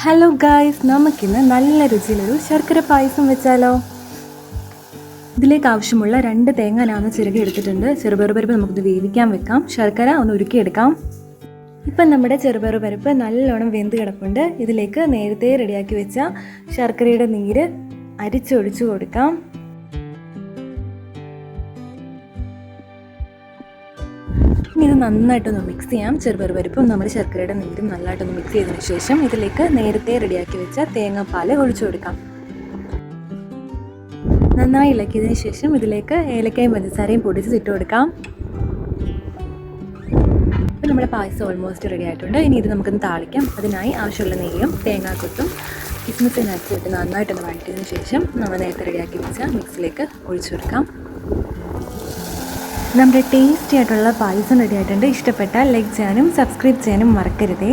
Hello guys, നമുക്കിന്ന് നല്ല രുചിയിലൊരു ശർക്കര പായസം വെച്ചാലോ. ഇതിലേക്ക് ആവശ്യമുള്ള 2 തേങ്ങ ഞാൻ ചിരകി എടുത്തിട്ടുണ്ട്. ചെറുപയറുപരിപ്പ് നമുക്കിത് വേവിക്കാൻ വെക്കാം. ശർക്കര ഒന്ന് ഉരുക്കിയെടുക്കാം. ഇപ്പം നമ്മുടെ ചെറുപയറുപരിപ്പ് നല്ലോണം വെന്ത് കിടപ്പുണ്ട്. ഇതിലേക്ക് നേരത്തെ റെഡിയാക്കി വെച്ച ശർക്കരയുടെ നീര് അരിച്ചൊഴിച്ചു കൊടുക്കാം. ഇനി ഇത് നന്നായിട്ടൊന്ന് മിക്സ് ചെയ്യാം. ചെറുപയറുപരിപ്പും നമ്മുടെ ശർക്കരയുടെ നീരും നന്നായിട്ടൊന്ന് മിക്സ് ചെയ്തതിന് ശേഷം ഇതിലേക്ക് നേരത്തെ റെഡിയാക്കി വെച്ച തേങ്ങാപ്പാൽ ഒഴിച്ചു കൊടുക്കാം. നന്നായി ഇളക്കിയതിന് ശേഷം ഇതിലേക്ക് ഏലക്കയും പഞ്ചസാരയും പൊടിച്ച് ഇട്ട് കൊടുക്കാം. അപ്പോൾ നമ്മുടെ പായസം ഓൾമോസ്റ്റ് റെഡി ആയിട്ടുണ്ട്. ഇനി ഇത് നമുക്കൊന്ന് താളിക്കാം. അതിനായി ആവശ്യമുള്ള നെയ്യും തേങ്ങാക്കൊത്തും കിസ്മിസിനകത്ത് ഇട്ട് നന്നായിട്ടൊന്ന് വഴറ്റിയതിന് ശേഷം നമ്മൾ നേരത്തെ റെഡിയാക്കി വെച്ച മിക്സിലേക്ക് ഒഴിച്ചു കൊടുക്കാം. നമ്മുടെ ടേസ്റ്റി ആയിട്ടുള്ള പായസം റെഡി ആയിട്ടുണ്ട്. ഇഷ്ടപ്പെട്ടാൽ ലൈക്ക് ചെയ്യാനും സബ്സ്ക്രൈബ് ചെയ്യാനും മറക്കരുതേ.